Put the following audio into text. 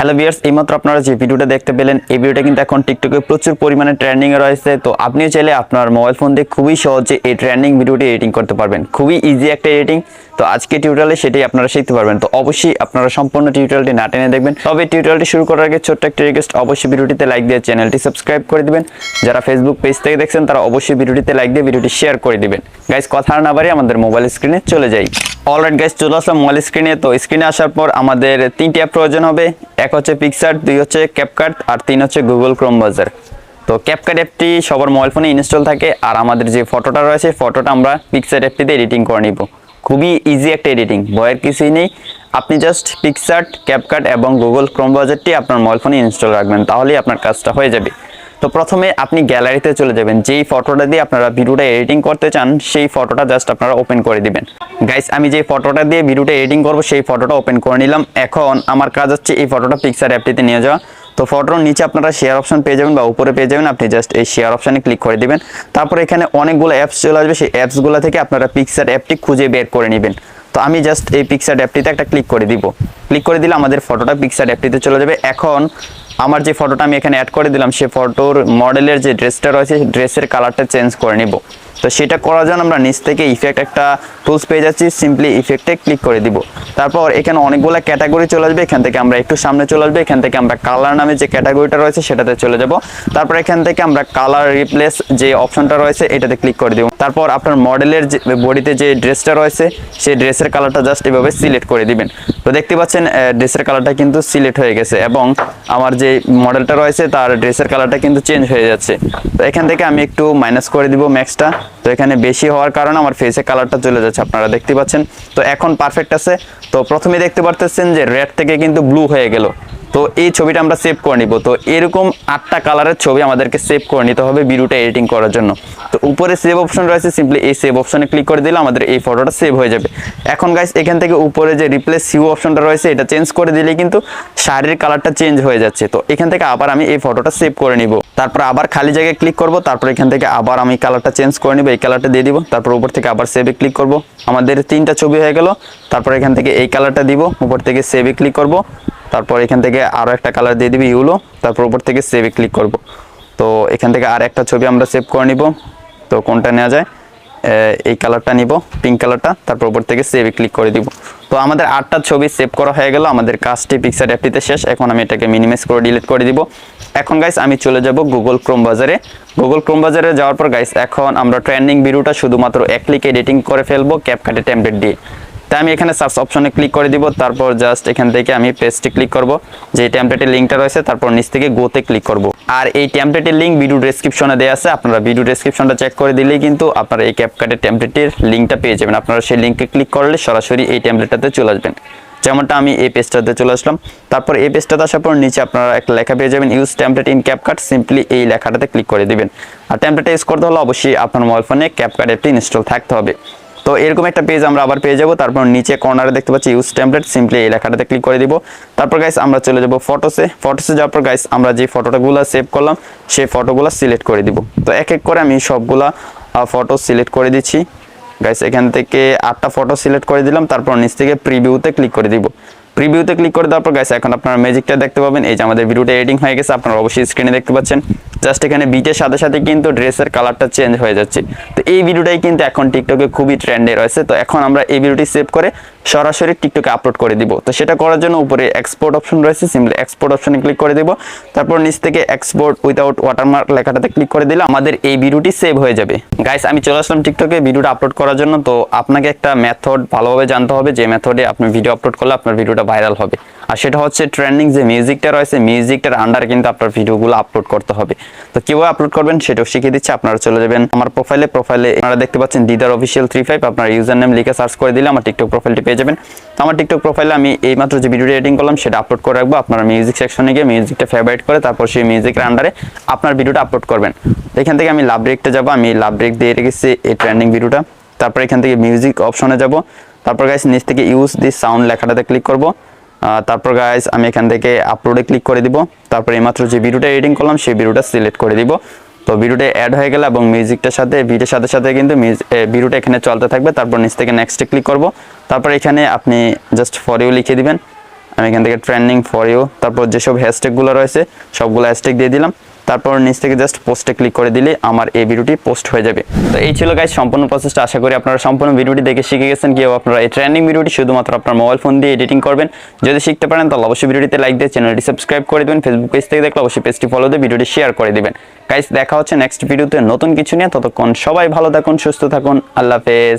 Hello viewers, এইমাত্র আপনারা যে ভিডিওটা দেখতে পেলেন এই ভিডিওটা কিন্তু এখন টিকটকে প্রচুর পরিমাণে ট্রেন্ডিং এ রয়েছে। তো আপনিও চাইলে আপনার মোবাইল ফোন দিয়ে খুবই সহজে এই ট্রেন্ডিং ভিডিওটি এডিটিং করতে পারবেন। খুবই ইজি একটা এডিটিং। তো আজকে টিউটোরিয়ালে সেটাই আপনারা শিখতে পারবেন। তো অবশ্যই আপনারা সম্পূর্ণ টিউটোরিয়ালটি না টেনে দেখবেন। তবে টিউটোরিয়ালটি শুরু করার আগে ছোট্ট একটা রিকোয়েস্ট, অবশ্যই ভিডিওটিতে লাইক দিয়ে চ্যানেলটি সাবস্ক্রাইব করে দিবেন। যারা ফেসবুক পেজ থেকে দেখছেন তারা অবশ্যই ভিডিওটিতে লাইক দিয়ে ভিডিওটি শেয়ার করে দিবেন। গাইস, কথা না বাড়িয়ে আমাদের মোবাইল স্ক্রিনে চলে যাই। অলরাইট গাইস, চলে আসলাম মোবাইল স্ক্রিনে। তো স্ক্রিনে আসার পর আমাদের তিনটি অ্যাপ প্রয়োজন হবে। এক হচ্ছে পিক্সার্ট, দুই হচ্ছে ক্যাপকাট, আর তিন হচ্ছে গুগল ক্রোম ব্রাউজার। তো ক্যাপকাট অ্যাপটি সবার মোবাইল ফোনে ইনস্টল থাকে, আর আমাদের যে ফটোটা রয়েছে ফটোটা আমরা পিক্সার্ট অ্যাপটিতে এডিটিং করে নিব। খুবই ইজি একটা এডিটিং, ভয়ের কিছুই নেই। আপনি জাস্ট পিক্সার্ট, ক্যাপকাট এবং গুগল ক্রোম ব্রাউজারটি আপনার মোবাইল ফোনে ইনস্টল রাখবেন, তাহলেই আপনার কাজটা হয়ে যাবে। তো প্রথমে আপনি গ্যালারিতে চলে যাবেন। যেই ফটোটা দিয়ে আপনারা ভিডিওটা এডিটিং করতে চান সেই ফটোটা জাস্ট আপনারা ওপেন করে দিবেন। গাইস, আমি যে ফটোটা দিয়ে ভিডিওটা এডিটিং করব সেই ফটোটা ওপেন করে নিলাম। এখন আমার কাজ হচ্ছে এই ফটোটা পিক্সার অ্যাপটিতে নিয়ে যাওয়া। তো ফটোর নিচে আপনারা শেয়ার অপশন পেয়ে যাবেন বা উপরে পেয়ে যাবেন। আপনি জাস্ট এই শেয়ার অপশনে ক্লিক করে দিবেন। তারপর এখানে অনেকগুলো অ্যাপস চলে আসবে, সেই অ্যাপসগুলো থেকে আপনারা পিক্সার অ্যাপটি খুঁজে বের করে নেবেন। তো আমি জাস্ট এই পিক্সার অ্যাপটিতে একটা ক্লিক করে দিব। ক্লিক করে দিলে আমাদের ফটোটা পিক্সার অ্যাপটিতে চলে যাবে। এখন আমার যে ফটোটা আমি এখানে অ্যাড করে দিলাম সেই ফটোর মডেলের যে ড্রেসটা রয়েছে ড্রেসের কালারটা চেঞ্জ করে নিব। তো সেটা করার জন্য আমরা নিচ থেকে ইফেক্ট একটা টুলস পেয়ে যাচ্ছি, সিম্পলি ইফেক্টে ক্লিক করে দিব। তারপর এখানে অনেকগুলো ক্যাটাগরি চলে আসবে। এখান থেকে আমরা একটু সামনে চলে আসবে। এখান থেকে আমরা কালার নামে যে ক্যাটাগরিটা রয়েছে সেটাতে চলে যাব। তারপর এখান থেকে আমরা কালার রিপ্লেস যে অপশনটা রয়েছে এটাতে ক্লিক করে দিব। তারপর আপনার মডেলের যে বডিতে যে ড্রেসটা রয়েছে সেই ড্রেসের কালারটা জাস্ট এভাবে সিলেক্ট করে দিবেন। তো দেখতে পাচ্ছেন ড্রেসের কালারটা কিন্তু সিলেক্ট হয়ে গেছে এবং আমার যে মডেলটা রয়েছে তার ড্রেসের কালারটা কিন্তু চেঞ্জ হয়ে যাচ্ছে। তো এখান থেকে আমি একটু মাইনাস করে দিব ম্যাক্সটা। তো এখানে বেশি হওয়ার কারণে আমার ফেসে কালারটা চলে যাচ্ছে, আপনারা দেখতে পাচ্ছেন। তো এখন পারফেক্ট আছে। তো প্রথমে দেখতে পারতেছেন যে রেড থেকে কিন্তু ব্লু হয়ে গেল। তো এই ছবিটা আমরা সেভ করে নিব। তো এরকম 8টা কালারের ছবি আমাদেরকে সেভ করে নিতে হবে ভিডিওটা এডিটিং করার জন্য। তো উপরে সেভ অপশন রয়েছে, সিম্পলি এই সেভ অপশনে ক্লিক করে দিলে আমাদের এই ফটোটা সেভ হয়ে যাবে। এখন গাইস, এখান থেকে উপরে যে রিপ্লেস হিউ অপশনটা রয়েছে এটা চেঞ্জ করে দিলে কিন্তু শাড়ির কালারটা চেঞ্জ হয়ে যাচ্ছে। তো এখান থেকে আবার আমি এই ফটোটা সেভ করে নিব। তারপর আবার খালি জায়গায় ক্লিক করব। তারপর এখান থেকে আবার আমি কালারটা চেঞ্জ করে নিব, এই কালারটা দিয়ে দিব। তারপর উপর থেকে আবার সেভে ক্লিক করব। আমাদের 3টা ছবি হয়ে গেল। তারপর এখান থেকে এই কালারটা দিব, উপর থেকে সেভে ক্লিক করব। তারপর এখান থেকে আরো একটা কালার দিয়ে দিবি ইউলো। তারপর উপর থেকে সেভে ক্লিক করব। তো এখান থেকে আর একটা ছবি আমরা সেভ করে নিব। তো কোনটা নেওয়া যায়, এই কালারটা নিব, পিঙ্ক কালারটা। তারপর উপর থেকে সেভে ক্লিক করে দিব। তো আমাদের 8টা ছবি সেভ করা হয়ে গেল। আমাদের কাজটি পিক্সার অ্যাপটিতে শেষ। এখন আমি এটাকে মিনিমাইজ করে ডিলিট করে দিব। এখন গাইস আমি চলে যাব গুগল ক্রোম ব্রাউজারে। গুগল ক্রোম ব্রাউজারে যাওয়ার পর গাইস এখন আমরা ট্রেন্ডিং ভিডিওটা শুধুমাত্র এক ক্লিকে এডিটিং করে ফেলবো ক্যাপকাটে টেমপ্লেট দিয়ে। তাই আমি এখানে সার্চ অপশনে ক্লিক করে দিব। তারপর জাস্ট এখান থেকে আমি পেস্টে ক্লিক করব, যে টেমপ্লেটের লিঙ্কটা রয়েছে। তারপর নিচ থেকে গোতে ক্লিক করব। আর এই টেমপ্লেটের লিঙ্ক ভিডিও ডেসক্রিপশনে দেওয়া আছে, আপনারা ভিডিও ডেসক্রিপশনটা চেক করে দিলেই কিন্তু আপনারা এই ক্যাপকাটের টেমপ্লেটের লিঙ্কটা পেয়ে যাবেন। আপনারা সেই লিঙ্কে ক্লিক করলে সরাসরি এই টেমপ্লেটটাতে চলে আসবেন। যেমনটা আমি এই পেজটাতে চলে আসলাম। তারপর এই পেজটাতে আসার পর নিচে আপনারা একটা লেখা পেয়ে যাবেন, use template in CapCut. Simply এই লেখাটাতে ক্লিক করে দিবেন। আর টেমপ্লেটটা ইউজ করতে হলে অবশ্যই আপনার মোবাইল ফোনে ক্যাপকাট অ্যাপটি ইনস্টল থাকতে হবে। তো এরকম একটা পেজ আমরা আবার পেয়ে যাব। তারপর নিচে কর্নারে দেখতে পাচ্ছি ইউজ টেমপ্লেট, সিম্পলি এই লেখাটাতে ক্লিক করে দিব। তারপর গাইস আমরা চলে যাব ফটোসে। ফটোসে যাওয়ার পর গাইস আমরা যে ফটোগুলো সেভ করলাম সেই ফটোগুলো সিলেক্ট করে দিব। তো এক এক করে আমি সবগুলা ফটো সিলেক্ট করে দিচ্ছি। গাইস এখান থেকে 8টা ফটো সিলেক্ট করে দিলাম। তারপর নিচ থেকে প্রিভিউতে ক্লিক করে দিব। প্রিভিউতে ক্লিক করে দেওয়ার পর গাইস এখন আপনারা ম্যাজিকটা দেখতে পাবেন। এই যে আমাদের ভিডিওটা এডিটিং হয়ে গেছে, আপনারা অবশ্যই স্ক্রিনে দেখতে পাচ্ছেন। জাস্ট এখানে বিটের সাথে সাথে কিন্তু ড্রেসের কালারটা চেঞ্জ হয়ে যাচ্ছে। তো এই ভিডিওটাই কিন্তু এখন টিকটকে খুবই ট্রেন্ডে রয়েছে। তো এখন আমরা এই ভিডিওটি সেভ করে সরাসরি টিকটকে আপলোড করে দিব। তো সেটা করার জন্য উপরে এক্সপোর্ট অপশন রয়েছে, সিম্পলি এক্সপোর্ট অপশনে ক্লিক করে দিব। তারপর নিচ থেকে এক্সপোর্ট উইদাউট ওয়াটারমার্ক লেখাটাতে ক্লিক করে দিলে আমাদের এই ভিডিওটি সেভ হয়ে যাবে। গাইস আমি চলে আসলাম টিকটকে ভিডিওটা আপলোড করার জন্য। তো আপনাকে একটা মেথড ভালোভাবে জানতে হবে, যে মেথডে আপনি ভিডিও আপলোড করলে আপনার ভিডিওটা ভাইরাল হবে। আর সেটা হচ্ছে ট্রেন্ডিং যে মিউজিকটা রয়েছে মিউজিকটার আন্ডারে কিন্তু আপনার ভিডিওগুলো আপলোড করতে হবে। তো কিভাবে আপলোড করবেন সেটাও শিখিয়ে দিচ্ছি। আপনারা চলে যাবেন আমার প্রোফাইলে আপনারা দেখতে পাচ্ছেন দিদার অফিসিয়াল 35। আপনার ইউজার নেম লিখে সার্চ করে দিলে আমার টিকটক প্রোফাইলটি পেয়ে যাবেন। তো আমার টিকটক প্রোফাইলে আমি এইমাত্র যে ভিডিও এডিটিং করলাম সেটা আপলোড করে রাখবো। আপনারা মিউজিক সেকশনে গিয়ে মিউজিকটা ফেভারিট করে তারপর সেই মিউজিকের আন্ডারে আপনার ভিডিওটা আপলোড করবেন। এখান থেকে আমি লাভ ব্রেকটা যাবো, আমি লাভ ব্রেক দিয়ে রেখেছি এই ট্রেন্ডিং ভিডিওটা। তারপর এখান থেকে মিউজিক অপশনে যাব। তারপর গাইস নিচ থেকে ইউজ দিস সাউন্ড লেখাটাতে ক্লিক করব। তারপর গাইস আমি এখান থেকে আপলোডে ক্লিক করে দিব। তারপর এইমাত্র যে ভিডিওটা এডিটিং করলাম সেই ভিডিওটা সিলেক্ট করে দিব। তো ভিডিওটা অ্যাড হয়ে গেল এবং মিউজিকটার সাথে বিটের সাথে সাথে কিন্তু ভিডিওটা এখানে চলতে থাকবে। তারপর নিচ থেকে নেক্সটে ক্লিক করব। তারপর এখানে আপনি জাস্ট ফর ইউ লিখে দিবেন। আমি এখান থেকে ট্রেন্ডিং ফর ইউ, তারপর যেসব হ্যাশট্যাগুলো রয়েছে সবগুলো হ্যাশট্যাগ দিয়ে দিলাম। তারপর নিচ থেকে জাস্ট পোস্টে ক্লিক করে দিলে আমার এই ভিডিওটি পোস্ট হয়ে যাবে। তো এই ছিল গাইস সম্পূর্ণ প্রসেসটা। আশা করি আপনারা সম্পূর্ণ ভিডিওটি দেখে শিখে গেছেন কিভাবে আপনারা এই ট্রেন্ডিং ভিডিওটি শুধুমাত্র আপনার মোবাইল ফোন দিয়ে এডিটিং করবেন। যদি শিখতে পারেন তাহলে অবশ্যই ভিডিওটিতে লাইক দিয়ে চ্যানেলটি সাবস্ক্রাইব করে দেবেন। ফেসবুক পেজ থেকে দেখলে অবশ্যই পেজটি ফলো দিয়ে ভিডিওটি শেয়ার করে দিবেন। গাইস দেখা হচ্ছে নেক্সট ভিডিওতে নতুন কিছু নিয়ে। ততক্ষণ সবাই ভালো থাকুন, সুস্থ থাকুন, আল্লাহ হাফেজ।